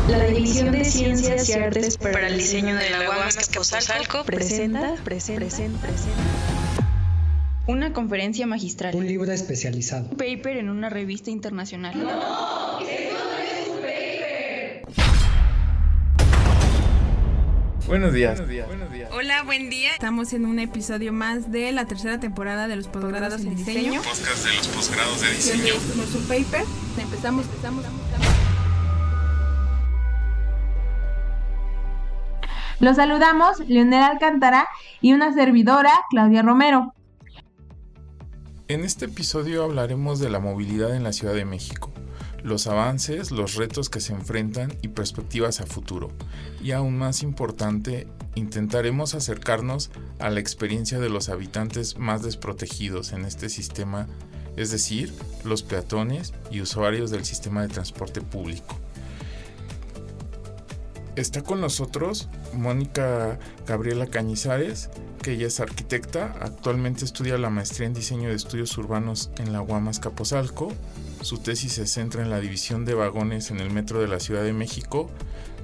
La División de Ciencias y Artes para el Diseño de la UAM Azcapotzalco presenta una conferencia magistral, un libro especializado, un paper en una revista internacional. ¡No! ¡Eso no es un paper! Buenos días. Hola, buen día. Estamos en un episodio más de la tercera temporada de los posgrados en diseño. Podcast de los posgrados de diseño. Esto no es un paper. Empezamos. Los saludamos, Leonel Alcántara y una servidora, Claudia Romero. En este episodio hablaremos de la movilidad en la Ciudad de México, los avances, los retos que se enfrentan y perspectivas a futuro. Y aún más importante, intentaremos acercarnos a la experiencia de los habitantes más desprotegidos en este sistema, es decir, los peatones y usuarios del sistema de transporte público. Está con nosotros Mónica Gabriela Cañizares, que ella es arquitecta, actualmente estudia la maestría en diseño de estudios urbanos en la UAM Azcapotzalco. Su tesis se centra en la división de vagones en el metro de la Ciudad de México,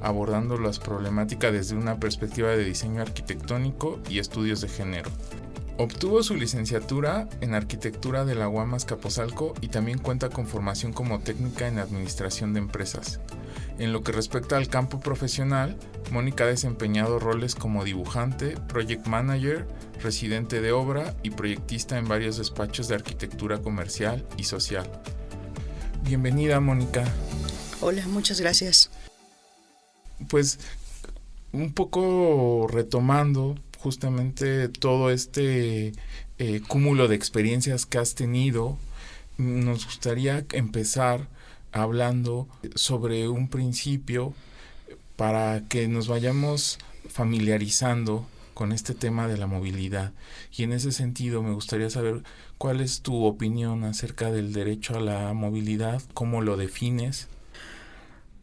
abordando las problemáticas desde una perspectiva de diseño arquitectónico y estudios de género. Obtuvo su licenciatura en arquitectura de la UAM Azcapotzalco y también cuenta con formación como técnica en administración de empresas. En lo que respecta al campo profesional, Mónica ha desempeñado roles como dibujante, project manager, residente de obra y proyectista en varios despachos de arquitectura comercial y social. Bienvenida, Mónica. Hola, muchas gracias. Pues un poco retomando justamente todo este cúmulo de experiencias que has tenido, nos gustaría empezar hablando sobre un principio para que nos vayamos familiarizando con este tema de la movilidad. Y en ese sentido me gustaría saber cuál es tu opinión acerca del derecho a la movilidad, cómo lo defines.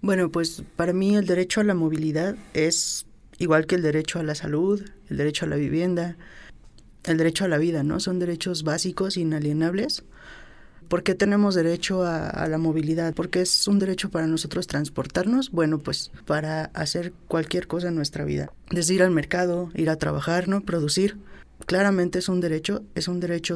Bueno, pues para mí el derecho a la movilidad es igual que el derecho a la salud, el derecho a la vivienda, el derecho a la vida, ¿no? Son derechos básicos, inalienables. ¿Por qué tenemos derecho a la movilidad? ¿Por qué es un derecho para nosotros transportarnos? Bueno, pues para hacer cualquier cosa en nuestra vida. Desde ir al mercado, ir a trabajar, ¿no? Producir. Claramente es un derecho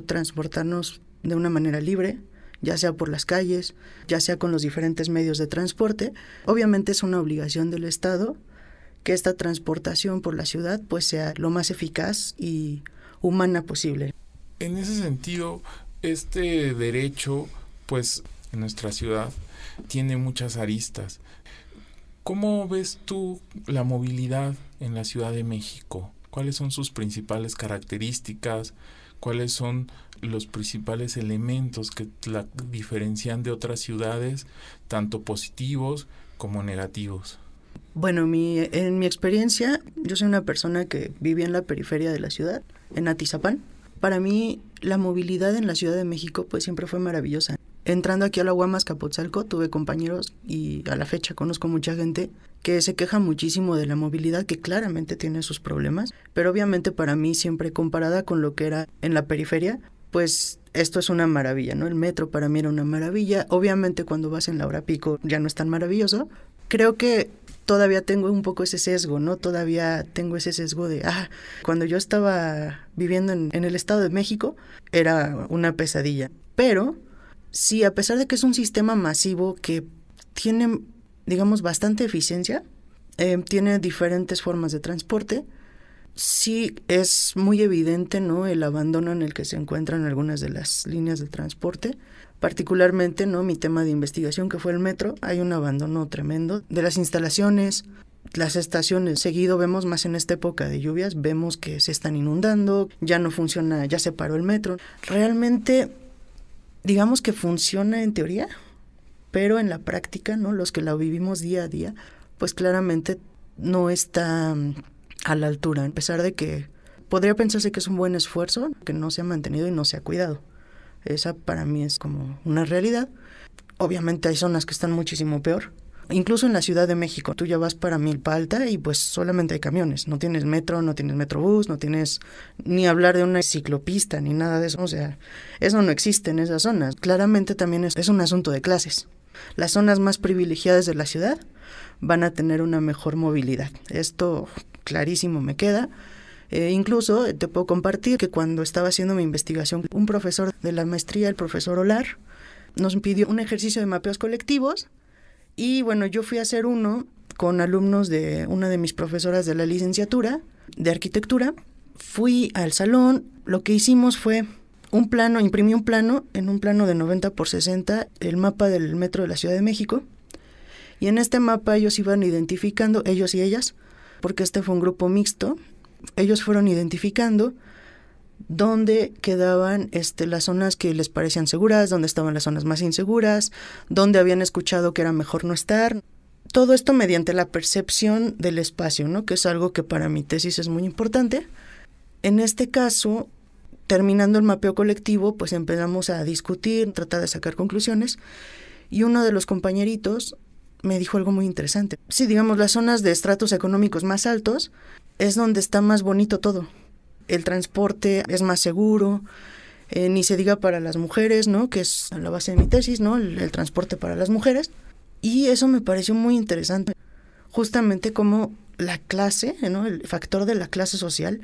transportarnos de una manera libre, ya sea por las calles, ya sea con los diferentes medios de transporte. Obviamente es una obligación del Estado que esta transportación por la ciudad pues sea lo más eficaz y humana posible. En ese sentido, este derecho, pues, en nuestra ciudad tiene muchas aristas. ¿Cómo ves tú la movilidad en la Ciudad de México? ¿Cuáles son sus principales características? ¿Cuáles son los principales elementos que la diferencian de otras ciudades, tanto positivos como negativos? Bueno, en mi experiencia, yo soy una persona que vivía en la periferia de la ciudad, en Atizapán. Para mí, la movilidad en la Ciudad de México pues siempre fue maravillosa. Entrando aquí a la UAM Azcapotzalco, tuve compañeros y a la fecha conozco mucha gente que se queja muchísimo de la movilidad, que claramente tiene sus problemas, pero obviamente para mí siempre comparada con lo que era en la periferia, pues esto es una maravilla, ¿no? El metro para mí era una maravilla. Obviamente cuando vas en la hora pico ya no es tan maravilloso. Creo que todavía tengo un poco ese sesgo, ¿no? Todavía tengo ese sesgo de, cuando yo estaba viviendo en el Estado de México, era una pesadilla. Pero sí, a pesar de que es un sistema masivo que tiene, digamos, bastante eficiencia, tiene diferentes formas de transporte, sí es muy evidente, ¿no? El abandono en el que se encuentran algunas de las líneas de transporte. Particularmente, ¿no? Mi tema de investigación, que fue el metro, hay un abandono tremendo de las instalaciones, las estaciones. Seguido vemos, más en esta época de lluvias, vemos que se están inundando, ya no funciona, ya se paró el metro. Realmente, digamos que funciona en teoría, pero en la práctica, ¿no? Los que la vivimos día a día, pues claramente no está a la altura, a pesar de que podría pensarse que es un buen esfuerzo, que no se ha mantenido y no se ha cuidado. Esa para mí es como una realidad. Obviamente hay zonas que están muchísimo peor. Incluso en la Ciudad de México, tú ya vas para Milpa Alta y pues solamente hay camiones. No tienes metro, no tienes metrobús, no tienes ni hablar de una ciclopista ni nada de eso. O sea, eso no existe en esas zonas. Claramente también es un asunto de clases. Las zonas más privilegiadas de la ciudad van a tener una mejor movilidad. Esto clarísimo me queda. Incluso te puedo compartir que cuando estaba haciendo mi investigación, un profesor de la maestría, el profesor Olar, nos pidió un ejercicio de mapeos colectivos y bueno, yo fui a hacer uno con alumnos de una de mis profesoras de la licenciatura de arquitectura. Fui al salón, lo que hicimos fue imprimí un plano, en un plano de 90 por 60, el mapa del metro de la Ciudad de México, y en este mapa ellos iban identificando, ellos y ellas, porque este fue un grupo mixto, ellos fueron identificando dónde quedaban las zonas que les parecían seguras, dónde estaban las zonas más inseguras, dónde habían escuchado que era mejor no estar. Todo esto mediante la percepción del espacio, ¿no? Que es algo que para mi tesis es muy importante. En este caso, terminando el mapeo colectivo, pues empezamos a discutir, tratar de sacar conclusiones, y uno de los compañeritos me dijo algo muy interesante. Sí, digamos, las zonas de estratos económicos más altos es donde está más bonito todo. El transporte es más seguro, ni se diga para las mujeres, ¿no? Que es la base de mi tesis, ¿no? El transporte para las mujeres. Y eso me pareció muy interesante. Justamente como la clase, ¿no? El factor de la clase social,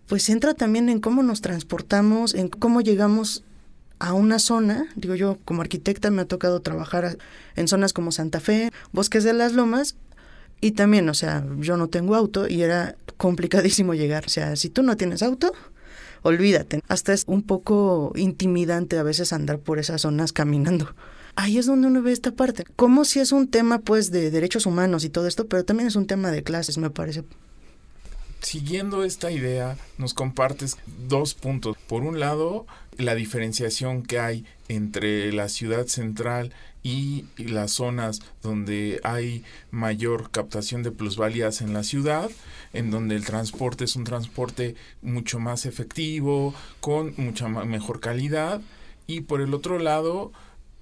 pues entra también en cómo nos transportamos, en cómo llegamos a una zona. Digo, yo como arquitecta me ha tocado trabajar en zonas como Santa Fe, Bosques de las Lomas, y también, o sea, yo no tengo auto y era complicadísimo llegar. O sea, si tú no tienes auto, olvídate. Hasta es un poco intimidante a veces andar por esas zonas caminando. Ahí es donde uno ve esta parte. Como si es un tema, pues, de derechos humanos y todo esto, pero también es un tema de clases, me parece. Siguiendo esta idea, nos compartes 2 puntos. Por un lado, la diferenciación que hay entre la ciudad central y las zonas donde hay mayor captación de plusvalías en la ciudad, en donde el transporte es un transporte mucho más efectivo, con mucha mejor calidad. Y por el otro lado,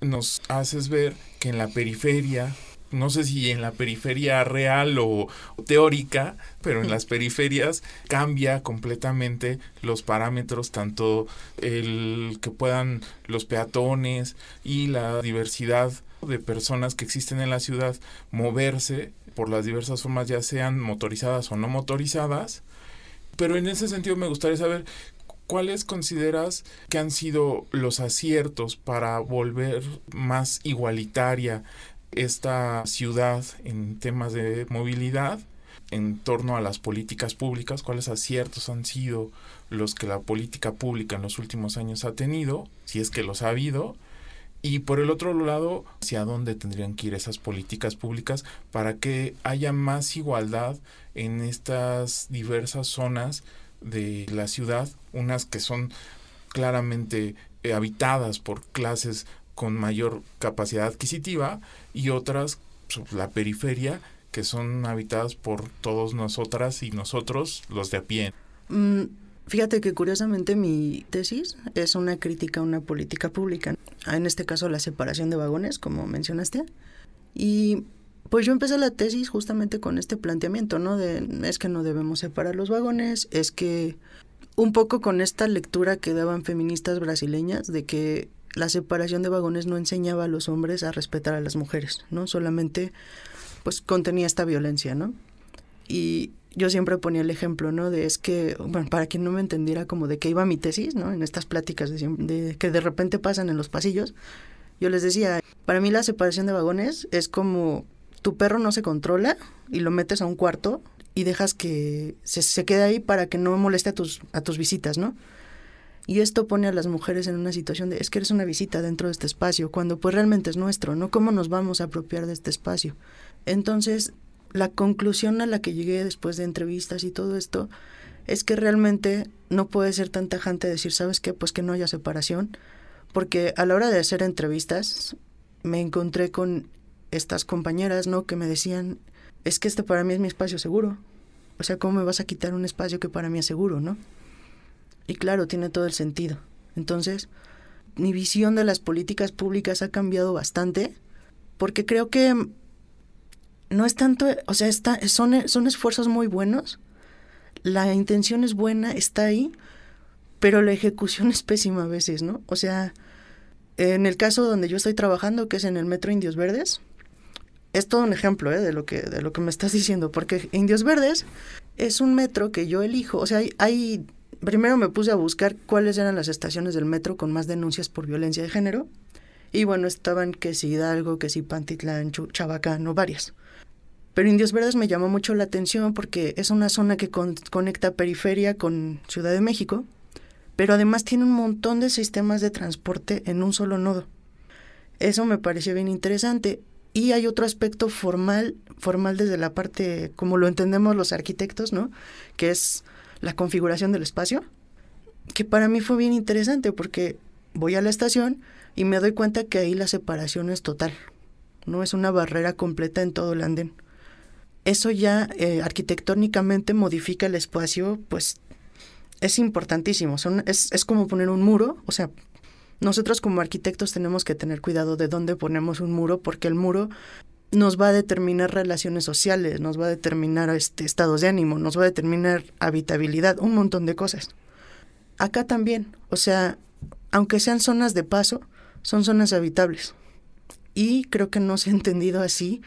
nos haces ver que en la periferia, no sé si en la periferia real o teórica, pero en las periferias cambia completamente los parámetros, tanto el que puedan los peatones y la diversidad de personas que existen en la ciudad moverse por las diversas formas, ya sean motorizadas o no motorizadas. Pero en ese sentido me gustaría saber, ¿cuáles consideras que han sido los aciertos para volver más igualitaria esta ciudad en temas de movilidad en torno a las políticas públicas? ¿Cuáles aciertos han sido los que la política pública en los últimos años ha tenido, si es que los ha habido? Y por el otro lado, ¿hacia dónde tendrían que ir esas políticas públicas para que haya más igualdad en estas diversas zonas de la ciudad? Unas que son claramente habitadas por clases con mayor capacidad adquisitiva y otras, la periferia, que son habitadas por todos nosotras y nosotros, los de a pie. Fíjate que curiosamente mi tesis es una crítica a una política pública, en este caso la separación de vagones, como mencionaste, y pues yo empecé la tesis justamente con este planteamiento, ¿no? Es que no debemos separar los vagones, es que un poco con esta lectura que daban feministas brasileñas de que la separación de vagones no enseñaba a los hombres a respetar a las mujeres, ¿no? Solamente pues contenía esta violencia, ¿no? Y yo siempre ponía el ejemplo, ¿no? De es que, bueno, para quien no me entendiera como de qué iba mi tesis, ¿no? En estas pláticas de que de repente pasan en los pasillos, yo les decía, para mí la separación de vagones es como tu perro no se controla y lo metes a un cuarto y dejas que se quede ahí para que no moleste a tus visitas, ¿no? Y esto pone a las mujeres en una situación de, es que eres una visita dentro de este espacio, cuando pues realmente es nuestro, ¿no? ¿Cómo nos vamos a apropiar de este espacio? Entonces, la conclusión a la que llegué después de entrevistas y todo esto, es que realmente no puede ser tan tajante decir, ¿sabes qué? Pues que no haya separación, porque a la hora de hacer entrevistas, me encontré con estas compañeras, ¿no? Que me decían, es que este para mí es mi espacio seguro. O sea, ¿cómo me vas a quitar un espacio que para mí es seguro, no? Y claro, tiene todo el sentido. Entonces, mi visión de las políticas públicas ha cambiado bastante, porque creo que no es tanto, o sea, son esfuerzos muy buenos, la intención es buena, está ahí, pero la ejecución es pésima a veces, ¿no? O sea, En el caso donde yo estoy trabajando, que es en el Metro Indios Verdes, es todo un ejemplo de lo que me estás diciendo, porque Indios Verdes es un metro que yo elijo. O sea, primero me puse a buscar cuáles eran las estaciones del metro con más denuncias por violencia de género. Y bueno, estaban que si Hidalgo, que si Pantitlán, Chabacán, o varias. Pero Indios Verdes me llamó mucho la atención porque es una zona que conecta periferia con Ciudad de México, pero además tiene un montón de sistemas de transporte en un solo nodo. Eso me pareció bien interesante. Y hay otro aspecto formal desde la parte, como lo entendemos los arquitectos, ¿no? Que es la configuración del espacio, que para mí fue bien interesante porque voy a la estación y me doy cuenta que ahí la separación es total, no es una barrera completa en todo el andén. Eso ya arquitectónicamente modifica el espacio, pues es importantísimo. Es como poner un muro. O sea, nosotros como arquitectos tenemos que tener cuidado de dónde ponemos un muro, porque el muro nos va a determinar relaciones sociales, nos va a determinar estados de ánimo, nos va a determinar habitabilidad, un montón de cosas. Acá también, o sea, aunque sean zonas de paso, son zonas habitables. Y creo que no se ha entendido así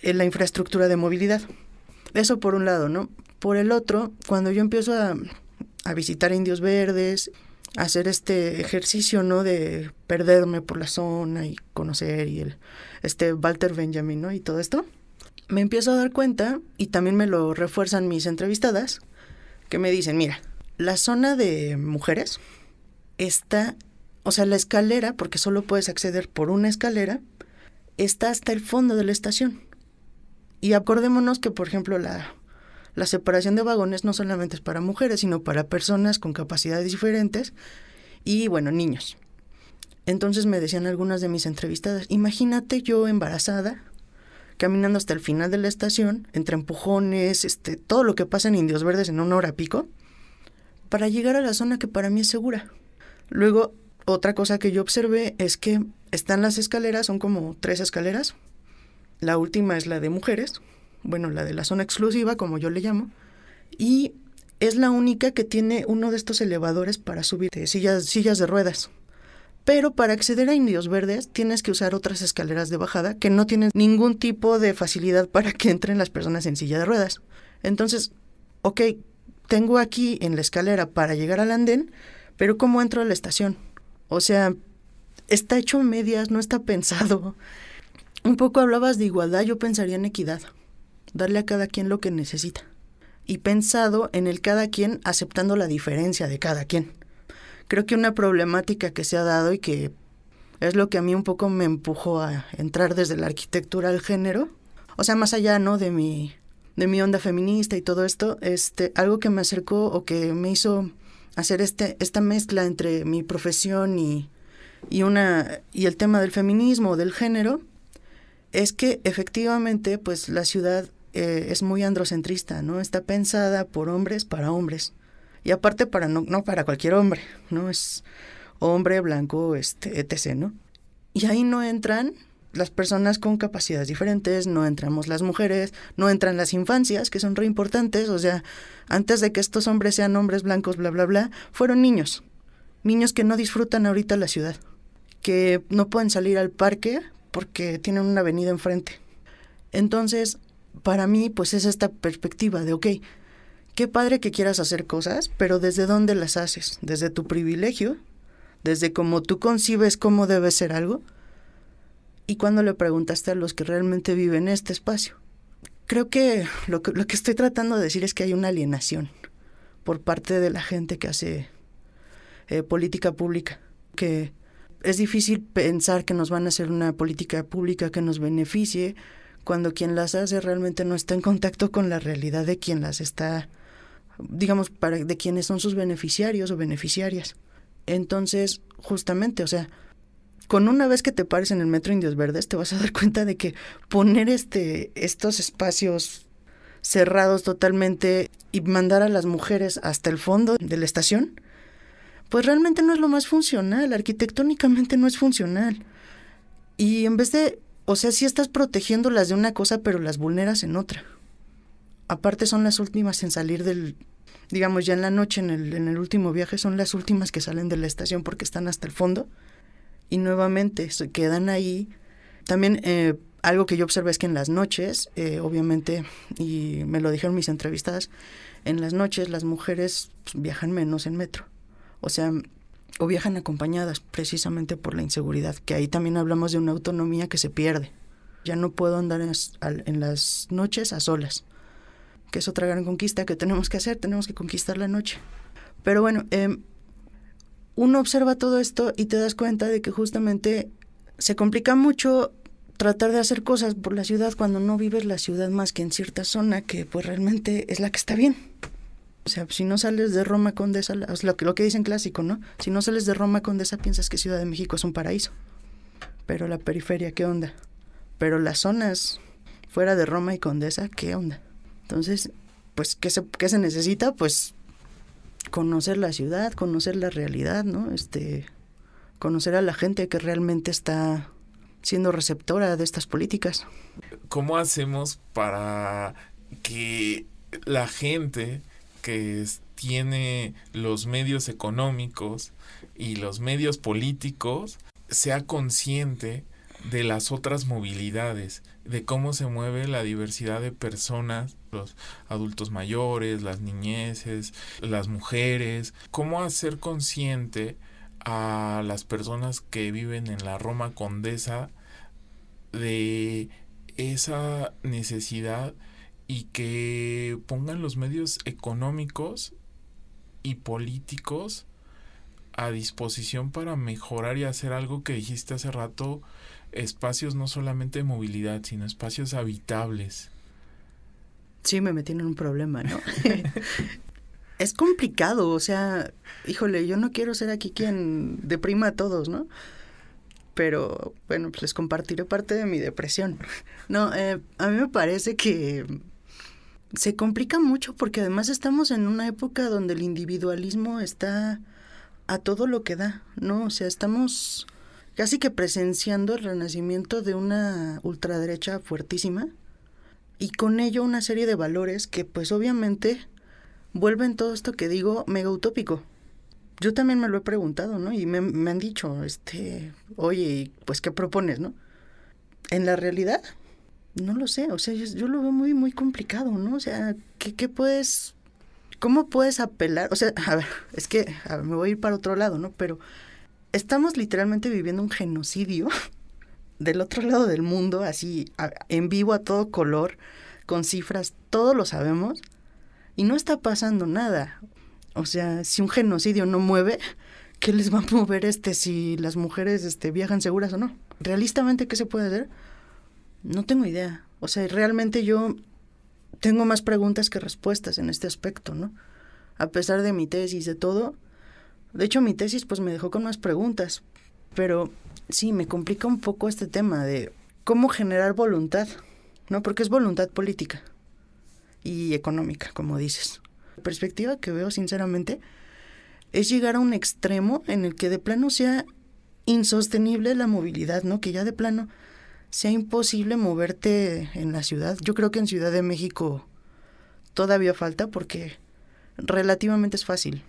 la infraestructura de movilidad. Eso por un lado, ¿no? Por el otro, cuando yo empiezo a visitar Indios Verdes, a hacer este ejercicio, ¿no? De perderme por la zona y conocer y Walter Benjamin, ¿no? Y todo esto, me empiezo a dar cuenta, y también me lo refuerzan mis entrevistadas, que me dicen, mira, la zona de mujeres está, o sea, la escalera, porque solo puedes acceder por una escalera, está hasta el fondo de la estación. Y acordémonos que, por ejemplo, la separación de vagones no solamente es para mujeres, sino para personas con capacidades diferentes y, bueno, niños. Entonces me decían algunas de mis entrevistadas, imagínate yo embarazada, caminando hasta el final de la estación, entre empujones, todo lo que pasa en Indios Verdes en 1 hora pico, para llegar a la zona que para mí es segura. Luego, otra cosa que yo observé es que están las escaleras, son como 3 escaleras. La última es la de mujeres, bueno, la de la zona exclusiva, como yo le llamo, y es la única que tiene uno de estos elevadores para subir sillas de ruedas. Pero para acceder a Indios Verdes tienes que usar otras escaleras de bajada que no tienen ningún tipo de facilidad para que entren las personas en silla de ruedas. Entonces, ok, tengo aquí en la escalera para llegar al andén, pero ¿cómo entro a la estación? O sea, está hecho en medias, no está pensado. Un poco hablabas de igualdad, yo pensaría en equidad, darle a cada quien lo que necesita. Y pensado en el cada quien aceptando la diferencia de cada quien. Creo que una problemática que se ha dado y que es lo que a mí un poco me empujó a entrar desde la arquitectura al género, o sea, más allá, ¿no?, de mi onda feminista y todo esto, algo que me acercó o que me hizo hacer esta mezcla entre mi profesión y el tema del feminismo o del género, es que efectivamente pues la ciudad es muy androcentrista, ¿no? Está pensada por hombres para hombres. Y aparte no para cualquier hombre, ¿no? Es hombre, blanco, etc., ¿no? Y ahí no entran las personas con capacidades diferentes, no entramos las mujeres, no entran las infancias, que son re importantes. O sea, antes de que estos hombres sean hombres blancos, bla, bla, bla, fueron niños que no disfrutan ahorita la ciudad, que no pueden salir al parque porque tienen una avenida enfrente. Entonces, para mí, pues es esta perspectiva de, ok, qué padre que quieras hacer cosas, pero ¿desde dónde las haces? ¿Desde tu privilegio? ¿Desde cómo tú concibes cómo debe ser algo? ¿Y cuando le preguntaste a los que realmente viven este espacio? Creo que lo que estoy tratando de decir es que hay una alienación por parte de la gente que hace política pública, que es difícil pensar que nos van a hacer una política pública que nos beneficie cuando quien las hace realmente no está en contacto con la realidad de quien las está, digamos, de quienes son sus beneficiarios o beneficiarias. Entonces, justamente, o sea, con una vez que te pares en el Metro Indios Verdes te vas a dar cuenta de que poner estos espacios cerrados totalmente y mandar a las mujeres hasta el fondo de la estación, pues realmente no es lo más funcional, arquitectónicamente no es funcional. Y en vez de, o sea, sí estás protegiéndolas de una cosa, pero las vulneras en otra. Aparte son las últimas en salir digamos ya en la noche, en el último viaje, son las últimas que salen de la estación porque están hasta el fondo. y nuevamente se quedan ahí. También algo que yo observé es que en las noches, obviamente, y me lo dijeron mis entrevistadas, en las noches las mujeres viajan menos en metro. O sea, o viajan acompañadas precisamente por la inseguridad, que ahí también hablamos de una autonomía que se pierde. Ya no puedo andar en las noches a solas, que es otra gran conquista que tenemos que hacer, tenemos que conquistar la noche. Pero bueno, uno observa todo esto y te das cuenta de que justamente se complica mucho tratar de hacer cosas por la ciudad cuando no vives la ciudad más que en cierta zona que pues realmente es la que está bien. O sea, si no sales de Roma Condesa, lo que dicen clásico, ¿no? Si no sales de Roma Condesa piensas que Ciudad de México es un paraíso. Pero la periferia, ¿qué onda? Pero las zonas fuera de Roma y Condesa, ¿qué onda? Entonces, pues, ¿qué se necesita? Pues conocer la ciudad, conocer la realidad, ¿no? Conocer a la gente que realmente está siendo receptora de estas políticas. ¿Cómo hacemos para que la gente que tiene los medios económicos y los medios políticos sea consciente de las otras movilidades, de cómo se mueve la diversidad de personas, los adultos mayores, las niñeces, las mujeres? ¿Cómo hacer consciente a las personas que viven en la Roma Condesa de esa necesidad y que pongan los medios económicos y políticos a disposición para mejorar y hacer algo que dijiste hace rato, espacios no solamente de movilidad, sino espacios habitables? Sí, me metí en un problema, ¿no? Es complicado, o sea, híjole, yo no quiero ser aquí quien deprima a todos, ¿no? Pero, bueno, pues les compartiré parte de mi depresión. No, a mí me parece que se complica mucho porque además estamos en una época donde el individualismo está a todo lo que da, ¿no? O sea, estamos casi que presenciando el renacimiento de una ultraderecha fuertísima y con ello una serie de valores que pues obviamente vuelven todo esto que digo mega utópico. Yo también me lo he preguntado, ¿no? Y me han dicho, oye, pues, ¿qué propones, no? En la realidad, no lo sé, o sea, yo lo veo muy, muy complicado, ¿no? O sea, ¿cómo puedes apelar? O sea, a ver, me voy a ir para otro lado, ¿no? Pero estamos literalmente viviendo un genocidio del otro lado del mundo, así, en vivo, a todo color, con cifras, todos lo sabemos, y no está pasando nada. O sea, si un genocidio no mueve, ¿qué les va a mover si las mujeres viajan seguras o no? Realistamente, ¿qué se puede hacer? No tengo idea. O sea, realmente yo tengo más preguntas que respuestas en este aspecto, ¿no? A pesar de mi tesis, de todo. De hecho, mi tesis pues me dejó con más preguntas. Pero sí, me complica un poco este tema de cómo generar voluntad, ¿no? Porque es voluntad política y económica, como dices. La perspectiva que veo, sinceramente, es llegar a un extremo en el que de plano sea insostenible la movilidad, ¿no? Que ya de plano sea imposible moverte en la ciudad. Yo creo que en Ciudad de México todavía falta porque relativamente es fácil.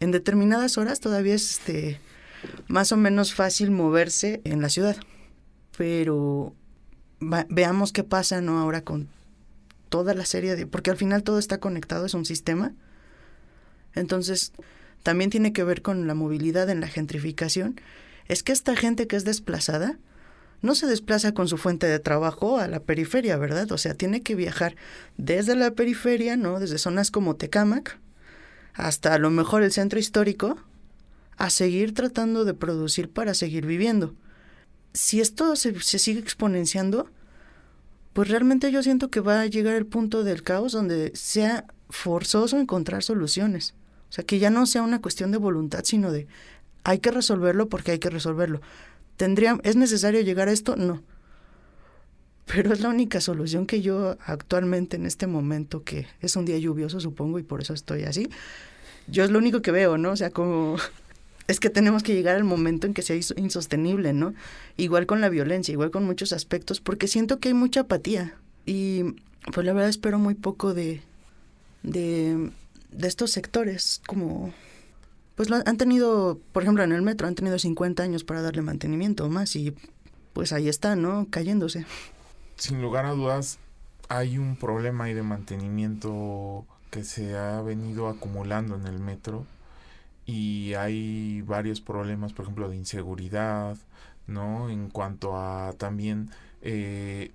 En determinadas horas todavía es más o menos fácil moverse en la ciudad. Pero veamos qué pasa, ¿no? Ahora con toda la serie porque al final todo está conectado, es un sistema. Entonces, también tiene que ver con la movilidad en la gentrificación. Es que esta gente que es desplazada no se desplaza con su fuente de trabajo a la periferia, ¿verdad? O sea, tiene que viajar desde la periferia, ¿no? Desde zonas como Tecámac hasta a lo mejor el centro histórico a seguir tratando de producir para seguir viviendo. Si esto se sigue exponenciando, pues realmente yo siento que va a llegar el punto del caos donde sea forzoso encontrar soluciones. O sea, que ya no sea una cuestión de voluntad, sino de hay que resolverlo porque hay que resolverlo. ¿Es necesario llegar a esto? No. Pero es la única solución que yo actualmente en este momento, que es un día lluvioso, supongo, y por eso estoy así, yo es lo único que veo, ¿no? O sea, como es que tenemos que llegar al momento en que sea insostenible, ¿no? Igual con la violencia, igual con muchos aspectos, porque siento que hay mucha apatía. Y pues la verdad espero muy poco de estos sectores, como pues han tenido, por ejemplo, en el metro han tenido 50 años para darle mantenimiento o más y pues ahí está, ¿no? Cayéndose. Sin lugar a dudas, hay un problema ahí de mantenimiento que se ha venido acumulando en el metro y hay varios problemas, por ejemplo, de inseguridad, ¿no? En cuanto a también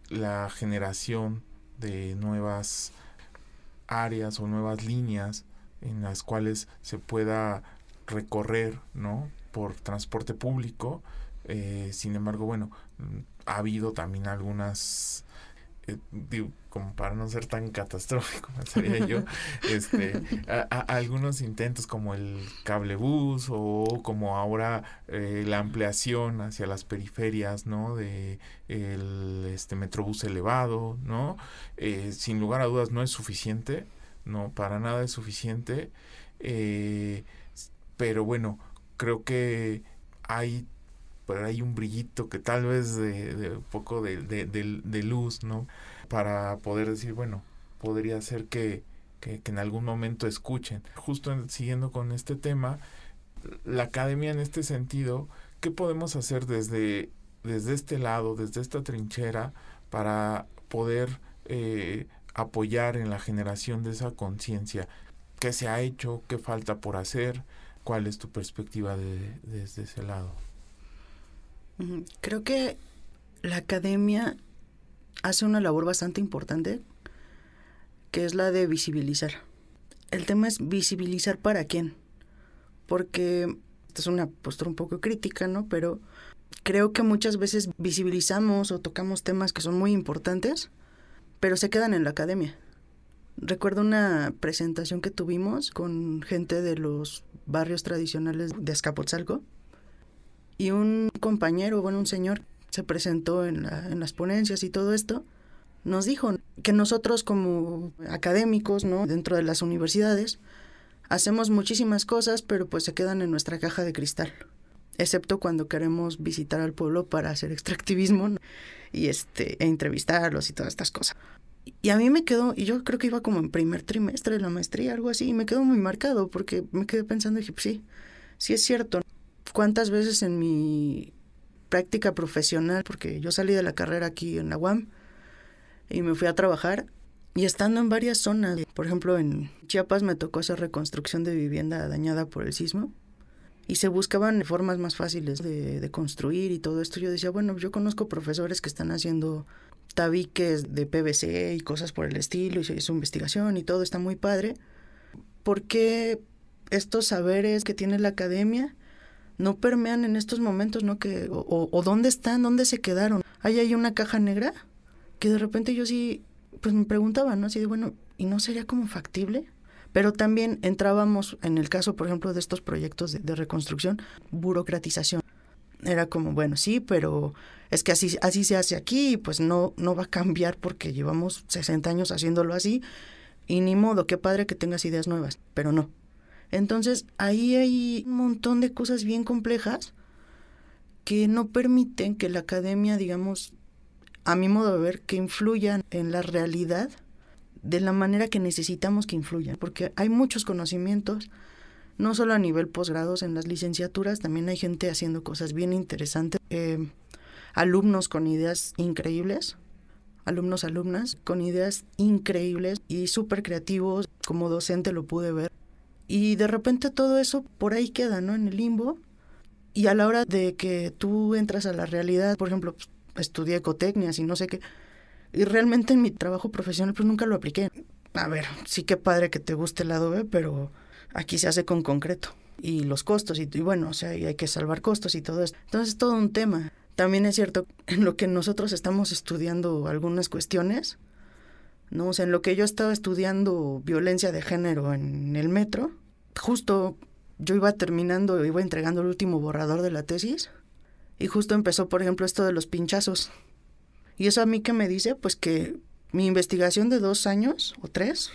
la generación de nuevas áreas o nuevas líneas en las cuales se pueda recorrer, ¿no? Por transporte público. Sin embargo, bueno, ha habido también algunas, como para no ser tan catastrófico, pensaría yo, algunos intentos como el cablebús o como ahora la ampliación hacia las periferias, ¿no? De el metrobús elevado, ¿no? Sin lugar a dudas no es suficiente, no, para nada es suficiente, pero bueno, creo que hay un brillito que tal vez de un poco de luz, ¿no? Para poder decir, bueno, podría ser que en algún momento escuchen. Justo siguiendo con este tema, la academia en este sentido, ¿qué podemos hacer desde este lado, desde esta trinchera, para poder apoyar en la generación de esa conciencia? ¿Qué se ha hecho? ¿Qué falta por hacer? ¿Cuál es tu perspectiva desde ese lado? Creo que la academia hace una labor bastante importante, que es la de visibilizar. El tema es visibilizar para quién, porque esta es una postura un poco crítica, ¿no? Pero creo que muchas veces visibilizamos o tocamos temas que son muy importantes, pero se quedan en la academia. Recuerdo una presentación que tuvimos con gente de los barrios tradicionales de Azcapotzalco, y un compañero, un señor, se presentó en las ponencias y todo esto, nos dijo que nosotros como académicos, ¿no? Dentro de las universidades, hacemos muchísimas cosas, pero pues se quedan en nuestra caja de cristal, excepto cuando queremos visitar al pueblo para hacer extractivismo, ¿no? Y e entrevistarlos y todas estas cosas. Y a mí me quedó, y yo creo que iba como en primer trimestre de la maestría, algo así, y me quedó muy marcado, porque me quedé pensando y dije, pues sí es cierto. ¿Cuántas veces en mi práctica profesional, porque yo salí de la carrera aquí en la UAM y me fui a trabajar, y estando en varias zonas, por ejemplo en Chiapas me tocó hacer reconstrucción de vivienda dañada por el sismo, y se buscaban formas más fáciles de construir y todo esto. Yo decía, bueno, yo conozco profesores que están haciendo tabiques de PVC y cosas por el estilo, y se hizo investigación y todo está muy padre. ¿Por qué estos saberes que tiene la academia no permean en estos momentos, ¿no? O ¿dónde están? ¿Dónde se quedaron? ¿Hay ahí una caja negra? Que de repente yo sí, pues me preguntaba, ¿no? Así de, bueno, ¿y no sería como factible? Pero también entrábamos, en el caso, por ejemplo, de estos proyectos de reconstrucción, burocratización. Era como, bueno, sí, pero es que así se hace aquí y pues no va a cambiar porque llevamos 60 años haciéndolo así y ni modo, qué padre que tengas ideas nuevas, pero no. Entonces, ahí hay un montón de cosas bien complejas que no permiten que la academia, digamos, a mi modo de ver, que influyan en la realidad de la manera que necesitamos que influyan, porque hay muchos conocimientos, no solo a nivel posgrados, en las licenciaturas también hay gente haciendo cosas bien interesantes, alumnos con ideas increíbles, alumnas con ideas increíbles y súper creativos, como docente lo pude ver. Y de repente todo eso por ahí queda, ¿no? En el limbo. Y a la hora de que tú entras a la realidad, por ejemplo, estudié ecotecnias y no sé qué, y realmente en mi trabajo profesional pues nunca lo apliqué. A ver, sí que padre que te guste el lado B, pero aquí se hace con concreto. Y los costos, y bueno, o sea, y hay que salvar costos y todo eso. Entonces es todo un tema. También es cierto, en lo que nosotros estamos estudiando algunas cuestiones, ¿no? O sea, en lo que yo estaba estudiando violencia de género en el metro, justo yo iba entregando el último borrador de la tesis, y justo empezó, por ejemplo, esto de los pinchazos. Y eso a mí que me dice, pues que mi investigación de 2 años o 3,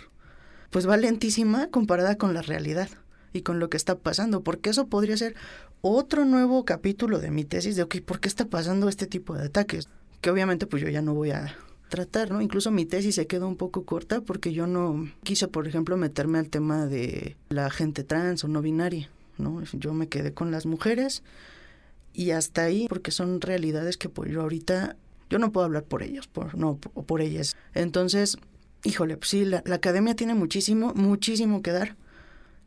pues va lentísima comparada con la realidad y con lo que está pasando, porque eso podría ser otro nuevo capítulo de mi tesis de, ¿por qué está pasando este tipo de ataques? Que obviamente pues yo ya no voy a tratar, ¿no? Incluso mi tesis se quedó un poco corta porque yo no quise, por ejemplo, meterme al tema de la gente trans o no binaria, ¿no? Yo me quedé con las mujeres y hasta ahí, porque son realidades que pues yo ahorita, yo no puedo hablar por ellos, por ellas. Entonces, híjole, pues sí, la academia tiene muchísimo que dar.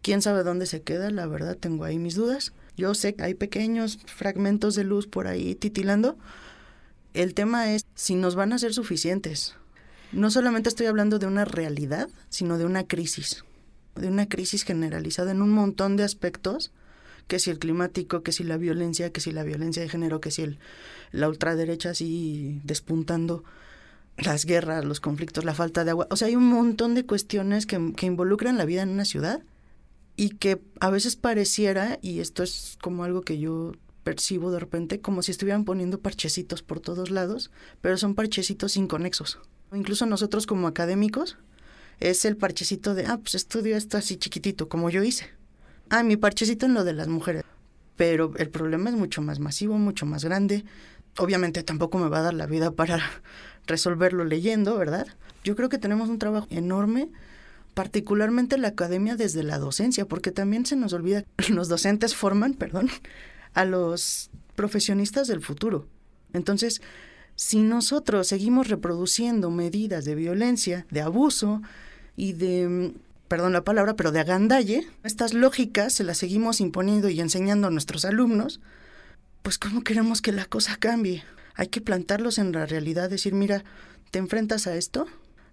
¿Quién sabe dónde se queda? La verdad, tengo ahí mis dudas. Yo sé que hay pequeños fragmentos de luz por ahí titilando. El tema es si nos van a ser suficientes. No solamente estoy hablando de una realidad, sino de una crisis generalizada en un montón de aspectos, que si el climático, que si la violencia de género, que si la ultraderecha así despuntando, las guerras, los conflictos, la falta de agua. O sea, hay un montón de cuestiones que involucran la vida en una ciudad y que a veces pareciera, y esto es como algo que yo percibo de repente, como si estuvieran poniendo parchecitos por todos lados, pero son parchecitos inconexos. Incluso nosotros como académicos, es el parchecito de, pues estudio esto así chiquitito, como yo hice. Mi parchecito en lo de las mujeres. Pero el problema es mucho más masivo, mucho más grande. Obviamente tampoco me va a dar la vida para resolverlo leyendo, ¿verdad? Yo creo que tenemos un trabajo enorme, particularmente la academia desde la docencia, porque también se nos olvida que los docentes forman, a los profesionistas del futuro. Entonces, si nosotros seguimos reproduciendo medidas de violencia, de abuso y de, perdón la palabra, pero de agandalle, estas lógicas se las seguimos imponiendo y enseñando a nuestros alumnos, pues ¿cómo queremos que la cosa cambie? Hay que plantarlos en la realidad, decir, mira, te enfrentas a esto,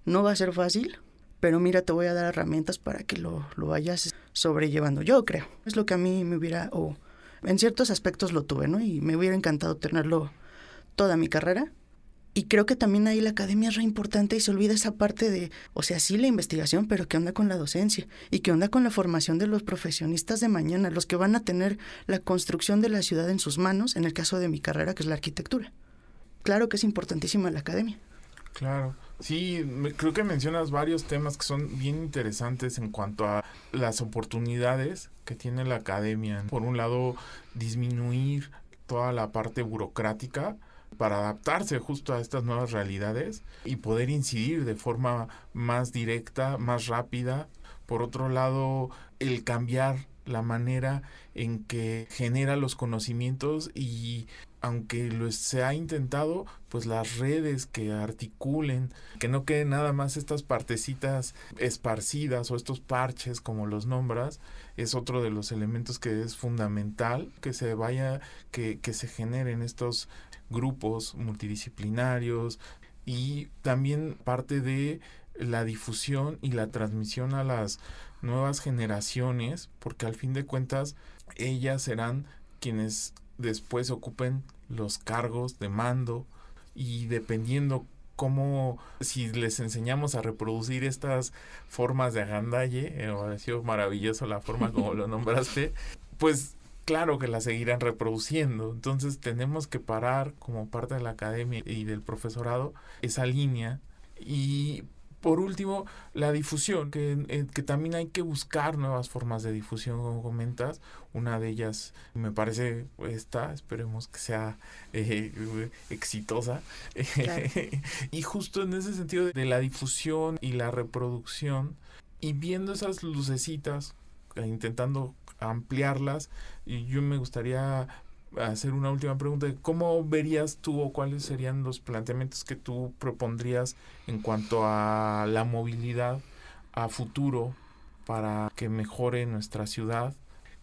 no va a ser fácil, pero mira, te voy a dar herramientas para que lo vayas sobrellevando. Yo creo, es lo que a mí me hubiera, en ciertos aspectos lo tuve, ¿no? Y me hubiera encantado tenerlo toda mi carrera. Y creo que también ahí la academia es re importante y se olvida esa parte de, sí la investigación, pero ¿qué onda con la docencia? ¿Y qué onda con la formación de los profesionistas de mañana? Los que van a tener la construcción de la ciudad en sus manos, en el caso de mi carrera, que es la arquitectura. Claro que es importantísima la academia. Claro, sí, creo que mencionas varios temas que son bien interesantes en cuanto a las oportunidades que tiene la academia. Por un lado, disminuir toda la parte burocrática para adaptarse justo a estas nuevas realidades y poder incidir de forma más directa, más rápida. Por otro lado, el cambiar la manera en que genera los conocimientos y aunque se ha intentado, pues las redes que articulen, que no queden nada más estas partecitas esparcidas o estos parches como los nombras, es otro de los elementos que es fundamental, que se generen estos grupos multidisciplinarios y también parte de la difusión y la transmisión a las nuevas generaciones, porque al fin de cuentas ellas serán quienes después ocupen los cargos de mando y dependiendo si les enseñamos a reproducir estas formas de agandalle, me pareció maravilloso la forma como lo nombraste, pues claro que la seguirán reproduciendo. Entonces tenemos que parar como parte de la academia y del profesorado esa línea. Y por último, la difusión, que también hay que buscar nuevas formas de difusión, como comentas. Una de ellas me parece esperemos que sea exitosa. Claro. Y justo en ese sentido de la difusión y la reproducción, y viendo esas lucecitas, intentando ampliarlas, y yo me gustaría hacer una última pregunta. ¿Cómo verías tú o cuáles serían los planteamientos que tú propondrías en cuanto a la movilidad a futuro para que mejore nuestra ciudad?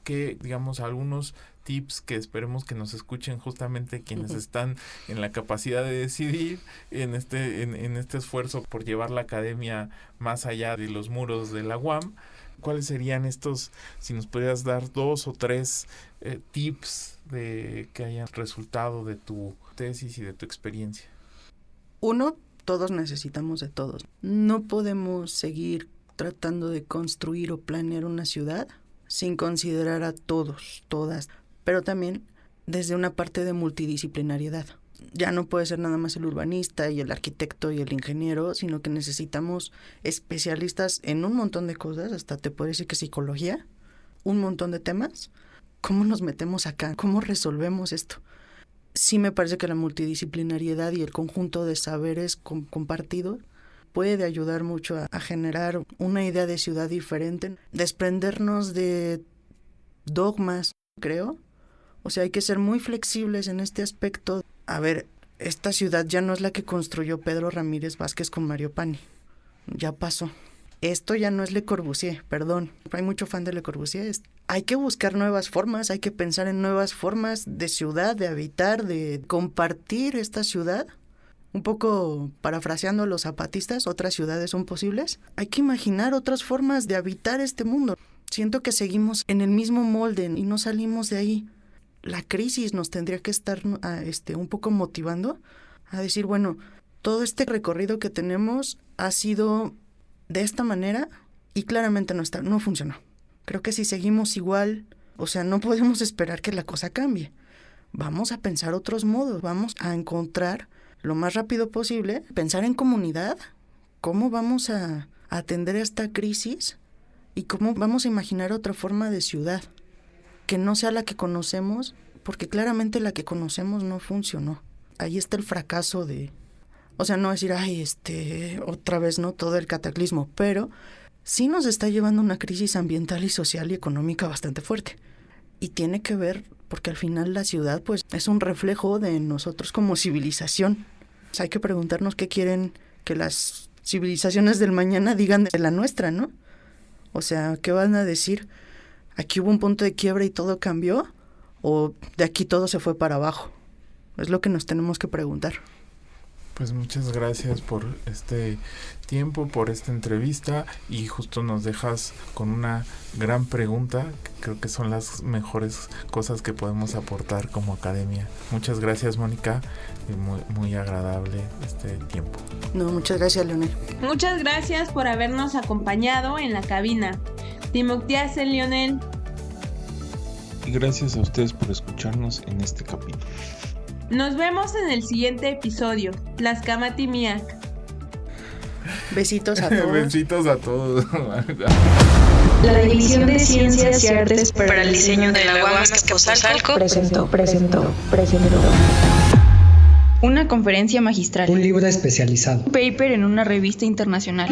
Que, digamos, algunos tips que esperemos que nos escuchen justamente quienes están en la capacidad de decidir en este esfuerzo por llevar la academia más allá de los muros de la UAM. ¿Cuáles serían estos, si nos pudieras dar 2 o 3 tips que hayan resultado de tu tesis y de tu experiencia? 1, todos necesitamos de todos. No podemos seguir tratando de construir o planear una ciudad sin considerar a todos, todas, pero también desde una parte de multidisciplinariedad. Ya no puede ser nada más el urbanista y el arquitecto y el ingeniero, sino que necesitamos especialistas en un montón de cosas, hasta te puedo decir que psicología, un montón de temas. ¿Cómo nos metemos acá? ¿Cómo resolvemos esto? Sí me parece que la multidisciplinariedad y el conjunto de saberes compartidos puede ayudar mucho a generar una idea de ciudad diferente, desprendernos de dogmas, creo. O sea, hay que ser muy flexibles en este aspecto. A ver, esta ciudad ya no es la que construyó Pedro Ramírez Vázquez con Mario Pani. Ya pasó. Esto ya no es Le Corbusier, perdón. Hay mucho fan de Le Corbusier. Hay que buscar nuevas formas, hay que pensar en nuevas formas de ciudad, de habitar, de compartir esta ciudad. Un poco parafraseando a los zapatistas, otras ciudades son posibles. Hay que imaginar otras formas de habitar este mundo. Siento que seguimos en el mismo molde y no salimos de ahí. La crisis nos tendría que estar un poco motivando a decir, bueno, todo este recorrido que tenemos ha sido de esta manera y claramente no funcionó. Creo que si seguimos igual, o sea, no podemos esperar que la cosa cambie. Vamos a pensar otros modos, vamos a encontrar lo más rápido posible, pensar en comunidad, cómo vamos a atender esta crisis y cómo vamos a imaginar otra forma de ciudad, que no sea la que conocemos, porque claramente la que conocemos no funcionó. Ahí está el fracaso de... O sea, no decir, otra vez, ¿no? Todo el cataclismo, pero sí nos está llevando a una crisis ambiental y social y económica bastante fuerte. Y tiene que ver, porque al final la ciudad, pues, es un reflejo de nosotros como civilización. O sea, hay que preguntarnos qué quieren que las civilizaciones del mañana digan de la nuestra, ¿no? O sea, ¿qué van a decir? ¿Aquí hubo un punto de quiebra y todo cambió? ¿O de aquí todo se fue para abajo? Es lo que nos tenemos que preguntar. Pues muchas gracias por este tiempo, por esta entrevista, y justo nos dejas con una gran pregunta, que creo que son las mejores cosas que podemos aportar como academia. Muchas gracias, Mónica, y muy agradable este tiempo. No, muchas gracias, Leonel. Muchas gracias por habernos acompañado en la cabina. Timoctiase, Leonel. Y gracias a ustedes por escucharnos en este capítulo. Nos vemos en el siguiente episodio. Tlaxcamati-miac. Besitos a todos. Besitos a todos. La División de Ciencias y Artes Para el diseño de la UAM Azcapotzalco presentó una conferencia magistral, Un libro especializado. un paper en una revista internacional.